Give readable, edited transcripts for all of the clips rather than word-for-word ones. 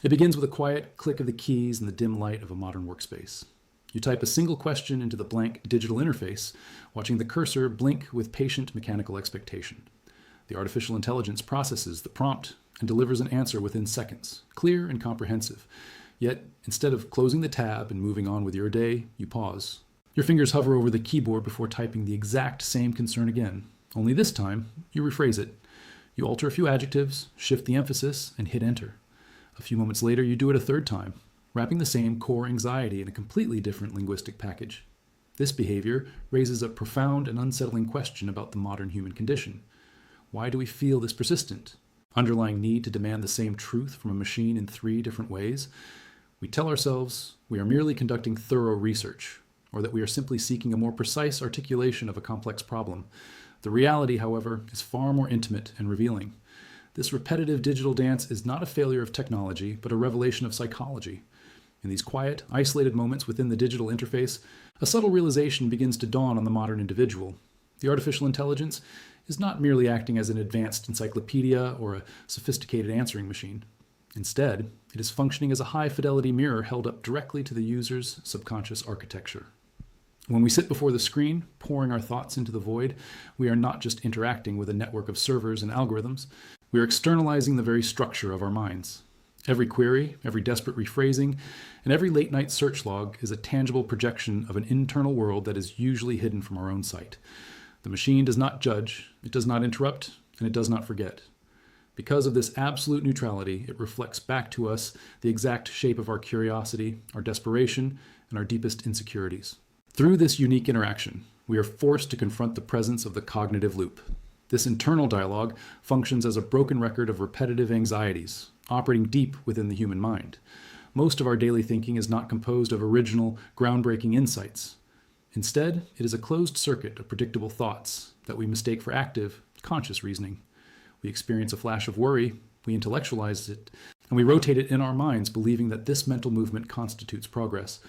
It begins with a quiet click of the keys in the dim light of a modern workspace. You type a single question into the blank digital interface, watching the cursor blink with patient mechanical expectation. The artificial intelligence processes the prompt and delivers an answer within seconds, clear and comprehensive. Yet, instead of closing the tab and moving on with your day, you pause. Your fingers hover over the keyboard before typing the exact same concern again. Only this time, you rephrase it. You alter a few adjectives, shift the emphasis, and hit enter. A few moments later, you do it a third time, wrapping the same core anxiety in a completely different linguistic package. This behavior raises a profound and unsettling question about the modern human condition. Why do we feel this persistent, underlying need to demand the same truth from a machine in 3 different ways? We tell ourselves we are merely conducting thorough research, or that we are simply seeking a more precise articulation of a complex problem. The reality, however, is far more intimate and revealing. This repetitive digital dance is not a failure of technology, but a revelation of psychology. In these quiet, isolated moments within the digital interface, a subtle realization begins to dawn on the modern individual. The artificial intelligence is not merely acting as an advanced encyclopedia or a sophisticated answering machine. Instead, it is functioning as a high-fidelity mirror held up directly to the user's subconscious architecture. When we sit before the screen, pouring our thoughts into the void, we are not just interacting with a network of servers and algorithms, we are externalizing the very structure of our minds. Every query, every desperate rephrasing, and every late-night search log is a tangible projection of an internal world that is usually hidden from our own sight. The machine does not judge, it does not interrupt, and it does not forget. Because of this absolute neutrality, it reflects back to us the exact shape of our curiosity, our desperation, and our deepest insecurities. Through this unique interaction, we are forced to confront the presence of the cognitive loop. This internal dialogue functions as a broken record of repetitive anxieties, operating deep within the human mind. Most of our daily thinking is not composed of original, groundbreaking insights. Instead, it is a closed circuit of predictable thoughts that we mistake for active, conscious reasoning. We experience a flash of worry, we intellectualize it, and we rotate it in our minds, believing that this mental movement constitutes progress.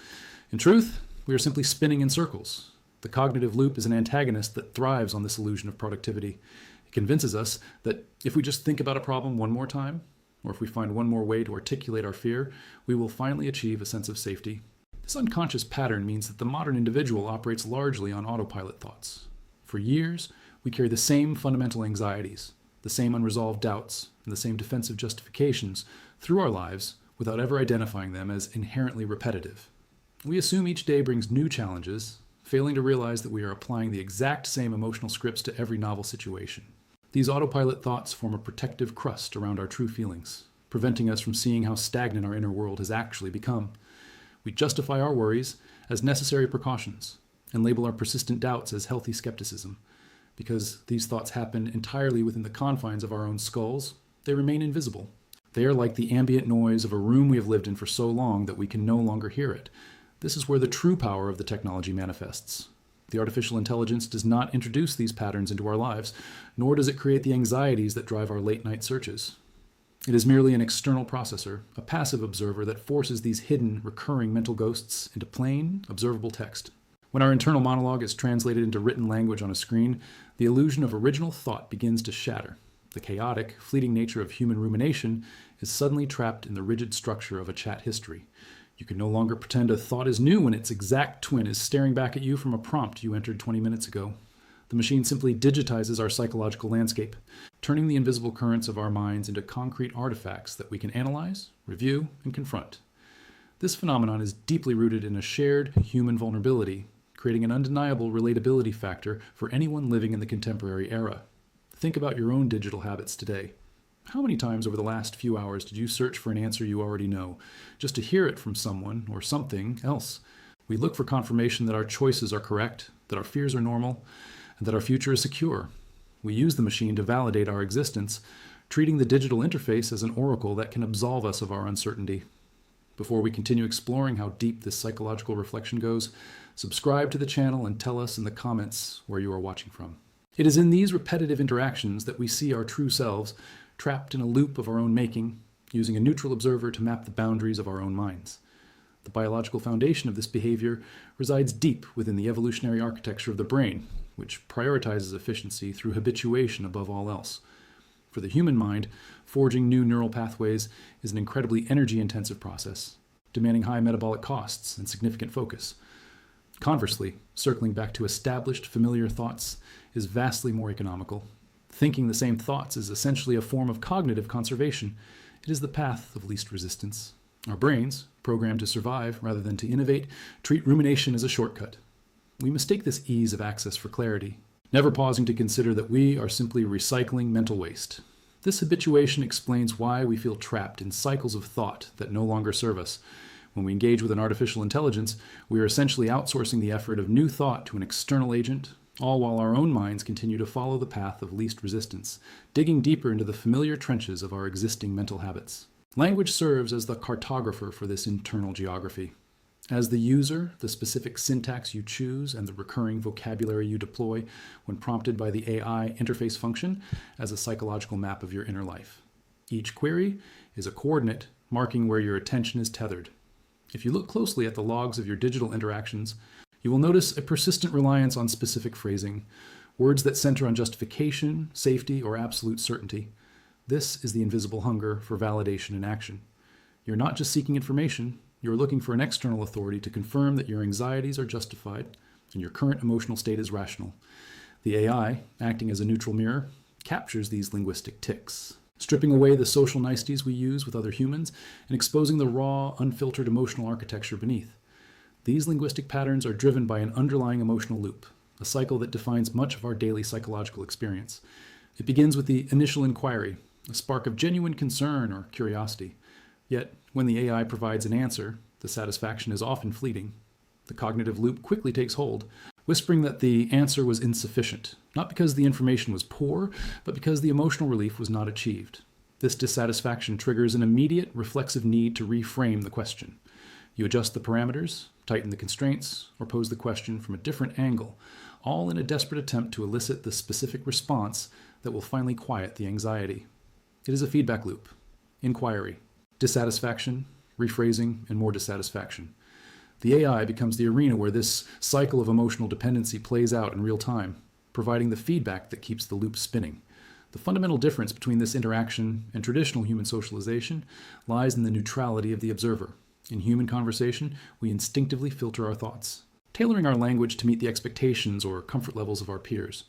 In truth, we are simply spinning in circles. The cognitive loop is an antagonist that thrives on this illusion of productivity. It convinces us that if we just think about a problem one more time, or if we find one more way to articulate our fear, we will finally achieve a sense of safety. This unconscious pattern means that the modern individual operates largely on autopilot thoughts. For years, we carry the same fundamental anxieties, the same unresolved doubts, and the same defensive justifications through our lives without ever identifying them as inherently repetitive. We assume each day brings new challenges, failing to realize that we are applying the exact same emotional scripts to every novel situation. These autopilot thoughts form a protective crust around our true feelings, preventing us from seeing how stagnant our inner world has actually become. We justify our worries as necessary precautions and label our persistent doubts as healthy skepticism. Because these thoughts happen entirely within the confines of our own skulls, they remain invisible. They are like the ambient noise of a room we have lived in for so long that we can no longer hear it. This is where the true power of the technology manifests. The artificial intelligence does not introduce these patterns into our lives, nor does it create the anxieties that drive our late-night searches. It is merely an external processor, a passive observer that forces these hidden, recurring mental ghosts into plain, observable text. When our internal monologue is translated into written language on a screen, the illusion of original thought begins to shatter. The chaotic, fleeting nature of human rumination is suddenly trapped in the rigid structure of a chat history. You can no longer pretend a thought is new when its exact twin is staring back at you from a prompt you entered 20 minutes ago. The machine simply digitizes our psychological landscape, turning the invisible currents of our minds into concrete artifacts that we can analyze, review, and confront. This phenomenon is deeply rooted in a shared human vulnerability, creating an undeniable relatability factor for anyone living in the contemporary era. Think about your own digital habits today. How many times over the last few hours did you search for an answer you already know, just to hear it from someone or something else? We look for confirmation that our choices are correct, that our fears are normal, and that our future is secure. We use the machine to validate our existence, treating the digital interface as an oracle that can absolve us of our uncertainty. Before we continue exploring how deep this psychological reflection goes, subscribe to the channel and tell us in the comments where you are watching from. It is in these repetitive interactions that we see our true selves, trapped in a loop of our own making, using a neutral observer to map the boundaries of our own minds. The biological foundation of this behavior resides deep within the evolutionary architecture of the brain, which prioritizes efficiency through habituation above all else. For the human mind, forging new neural pathways is an incredibly energy-intensive process, demanding high metabolic costs and significant focus. Conversely, circling back to established, familiar thoughts is vastly more economical. Thinking the same thoughts is essentially a form of cognitive conservation. It is the path of least resistance. Our brains, programmed to survive rather than to innovate, treat rumination as a shortcut. We mistake this ease of access for clarity, never pausing to consider that we are simply recycling mental waste. This habituation explains why we feel trapped in cycles of thought that no longer serve us. When we engage with an artificial intelligence, we are essentially outsourcing the effort of new thought to an external agent, all while our own minds continue to follow the path of least resistance, digging deeper into the familiar trenches of our existing mental habits. Language serves as the cartographer for this internal geography. As the user, the specific syntax you choose and the recurring vocabulary you deploy when prompted by the AI interface function as a psychological map of your inner life. Each query is a coordinate marking where your attention is tethered. If you look closely at the logs of your digital interactions, you will notice a persistent reliance on specific phrasing, words that center on justification, safety, or absolute certainty. This is the invisible hunger for validation in action. You're not just seeking information, you're looking for an external authority to confirm that your anxieties are justified and your current emotional state is rational. The AI, acting as a neutral mirror, captures these linguistic tics, stripping away the social niceties we use with other humans and exposing the raw, unfiltered emotional architecture beneath. These linguistic patterns are driven by an underlying emotional loop, a cycle that defines much of our daily psychological experience. It begins with the initial inquiry, a spark of genuine concern or curiosity. Yet, when the AI provides an answer, the satisfaction is often fleeting. The cognitive loop quickly takes hold, whispering that the answer was insufficient, not because the information was poor, but because the emotional relief was not achieved. This dissatisfaction triggers an immediate, reflexive need to reframe the question. You adjust the parameters, tighten the constraints, or pose the question from a different angle, all in a desperate attempt to elicit the specific response that will finally quiet the anxiety. It is a feedback loop. Inquiry, dissatisfaction, rephrasing, and more dissatisfaction. The AI becomes the arena where this cycle of emotional dependency plays out in real time, providing the feedback that keeps the loop spinning. The fundamental difference between this interaction and traditional human socialization lies in the neutrality of the observer. In human conversation, we instinctively filter our thoughts, tailoring our language to meet the expectations or comfort levels of our peers.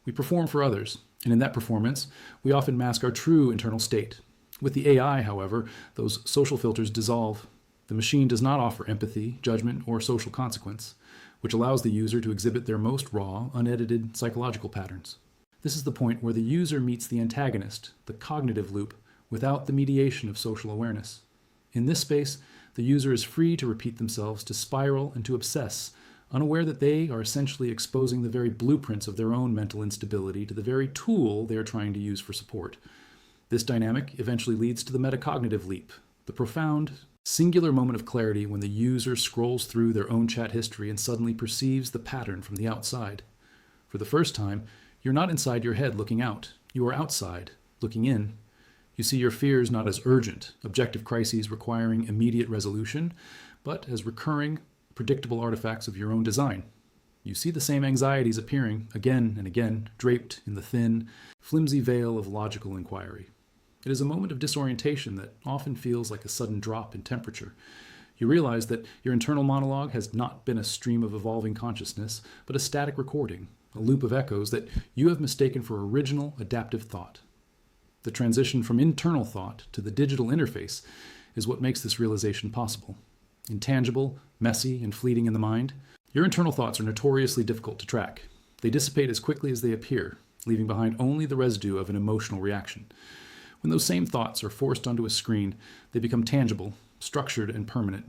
We perform for others, and in that performance, we often mask our true internal state. With the AI, however, those social filters dissolve. The machine does not offer empathy, judgment, or social consequence, which allows the user to exhibit their most raw, unedited psychological patterns. This is the point where the user meets the antagonist, the cognitive loop, without the mediation of social awareness. In this space, the user is free to repeat themselves, to spiral, and to obsess, unaware that they are essentially exposing the very blueprints of their own mental instability to the very tool they are trying to use for support. This dynamic eventually leads to the metacognitive leap, the profound, singular moment of clarity when the user scrolls through their own chat history and suddenly perceives the pattern from the outside. For the first time, you're not inside your head looking out. You are outside, looking in. You see your fears not as urgent, objective crises requiring immediate resolution, but as recurring, predictable artifacts of your own design. You see the same anxieties appearing again and again, draped in the thin, flimsy veil of logical inquiry. It is a moment of disorientation that often feels like a sudden drop in temperature. You realize that your internal monologue has not been a stream of evolving consciousness, but a static recording, a loop of echoes that you have mistaken for original, adaptive thought. The transition from internal thought to the digital interface is what makes this realization possible. Intangible, messy, and fleeting in the mind, your internal thoughts are notoriously difficult to track. They dissipate as quickly as they appear, leaving behind only the residue of an emotional reaction. When those same thoughts are forced onto a screen, they become tangible, structured, and permanent.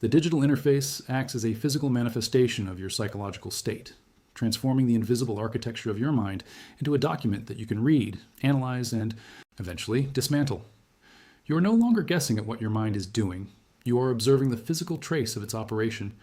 The digital interface acts as a physical manifestation of your psychological state, transforming the invisible architecture of your mind into a document that you can read, analyze, and eventually dismantle. You are no longer guessing at what your mind is doing. You are observing the physical trace of its operation.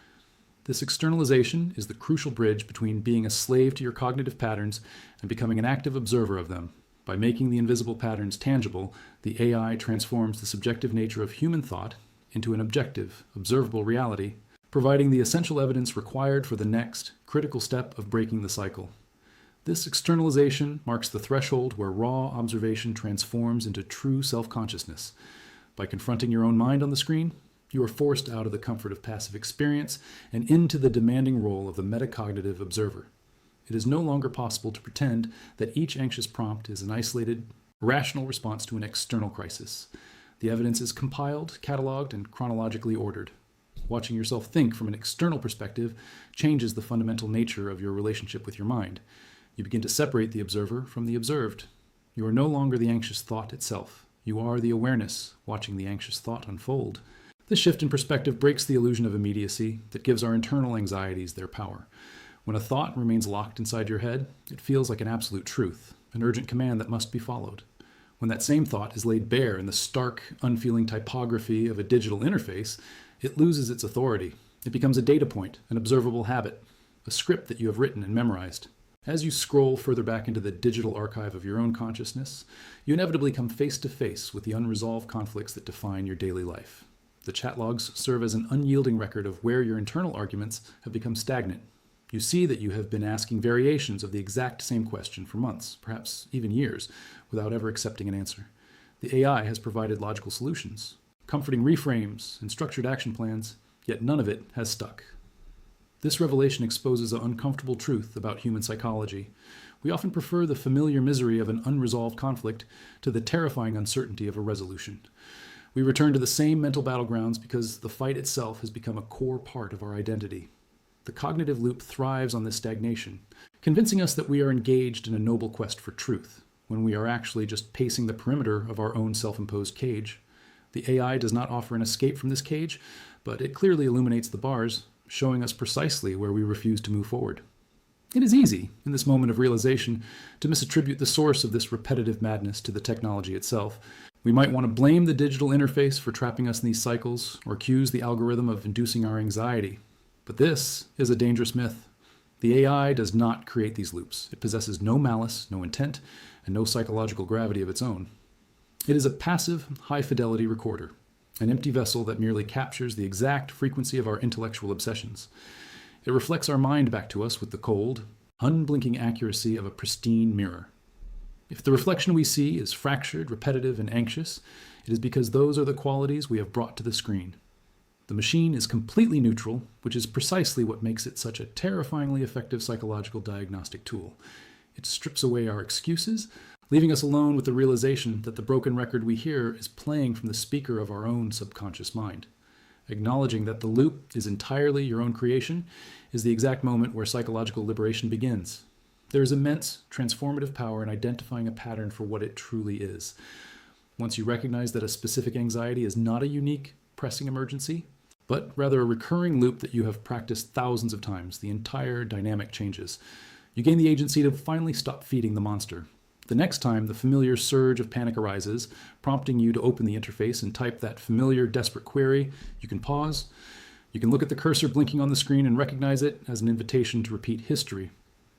This externalization is the crucial bridge between being a slave to your cognitive patterns and becoming an active observer of them. By making the invisible patterns tangible, the AI transforms the subjective nature of human thought into an objective, observable reality, providing the essential evidence required for the next critical step of breaking the cycle. This externalization marks the threshold where raw observation transforms into true self-consciousness. By confronting your own mind on the screen, you are forced out of the comfort of passive experience and into the demanding role of the metacognitive observer. It is no longer possible to pretend that each anxious prompt is an isolated, rational response to an external crisis. The evidence is compiled, cataloged, and chronologically ordered. Watching yourself think from an external perspective changes the fundamental nature of your relationship with your mind. You begin to separate the observer from the observed. You are no longer the anxious thought itself. You are the awareness watching the anxious thought unfold. This shift in perspective breaks the illusion of immediacy that gives our internal anxieties their power. When a thought remains locked inside your head, it feels like an absolute truth, an urgent command that must be followed. When that same thought is laid bare in the stark, unfeeling typography of a digital interface, it loses its authority. It becomes a data point, an observable habit, a script that you have written and memorized. As you scroll further back into the digital archive of your own consciousness, you inevitably come face to face with the unresolved conflicts that define your daily life. The chat logs serve as an unyielding record of where your internal arguments have become stagnant. You see that you have been asking variations of the exact same question for months, perhaps even years, without ever accepting an answer. The AI has provided logical solutions, comforting reframes, and structured action plans, yet none of it has stuck. This revelation exposes an uncomfortable truth about human psychology. We often prefer the familiar misery of an unresolved conflict to the terrifying uncertainty of a resolution. We return to the same mental battlegrounds because the fight itself has become a core part of our identity. The cognitive loop thrives on this stagnation, convincing us that we are engaged in a noble quest for truth, when we are actually just pacing the perimeter of our own self-imposed cage. The AI does not offer an escape from this cage, but it clearly illuminates the bars, showing us precisely where we refuse to move forward. It is easy, in this moment of realization, to misattribute the source of this repetitive madness to the technology itself. We might want to blame the digital interface for trapping us in these cycles, or accuse the algorithm of inducing our anxiety. But this is a dangerous myth. The AI does not create these loops. It possesses no malice, no intent, and no psychological gravity of its own. It is a passive, high-fidelity recorder, an empty vessel that merely captures the exact frequency of our intellectual obsessions. It reflects our mind back to us with the cold, unblinking accuracy of a pristine mirror. If the reflection we see is fractured, repetitive, and anxious, it is because those are the qualities we have brought to the screen. The machine is completely neutral, which is precisely what makes it such a terrifyingly effective psychological diagnostic tool. It strips away our excuses, leaving us alone with the realization that the broken record we hear is playing from the speaker of our own subconscious mind. Acknowledging that the loop is entirely your own creation is the exact moment where psychological liberation begins. There is immense transformative power in identifying a pattern for what it truly is. Once you recognize that a specific anxiety is not a unique, pressing emergency, but rather a recurring loop that you have practiced thousands of times, the entire dynamic changes. You gain the agency to finally stop feeding the monster. The next time the familiar surge of panic arises, prompting you to open the interface and type that familiar, desperate query, you can pause. You can look at the cursor blinking on the screen and recognize it as an invitation to repeat history.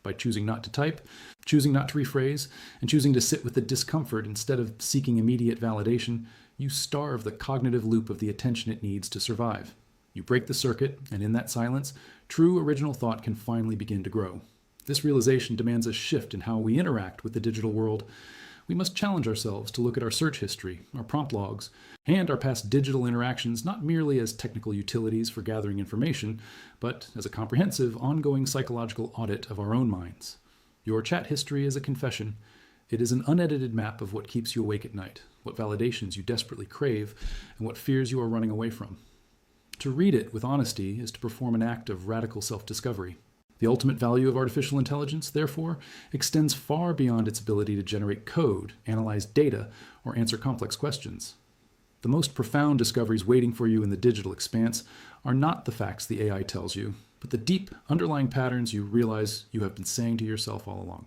By choosing not to type, choosing not to rephrase, and choosing to sit with the discomfort instead of seeking immediate validation, you starve the cognitive loop of the attention it needs to survive. You break the circuit, and in that silence, true original thought can finally begin to grow. This realization demands a shift in how we interact with the digital world. We must challenge ourselves to look at our search history, our prompt logs, and our past digital interactions not merely as technical utilities for gathering information, but as a comprehensive, ongoing psychological audit of our own minds. Your chat history is a confession. It is an unedited map of what keeps you awake at night, what validations you desperately crave, and what fears you are running away from. To read it with honesty is to perform an act of radical self-discovery. The ultimate value of artificial intelligence, therefore, extends far beyond its ability to generate code, analyze data, or answer complex questions. The most profound discoveries waiting for you in the digital expanse are not the facts the AI tells you, but the deep, underlying patterns you realize you have been saying to yourself all along.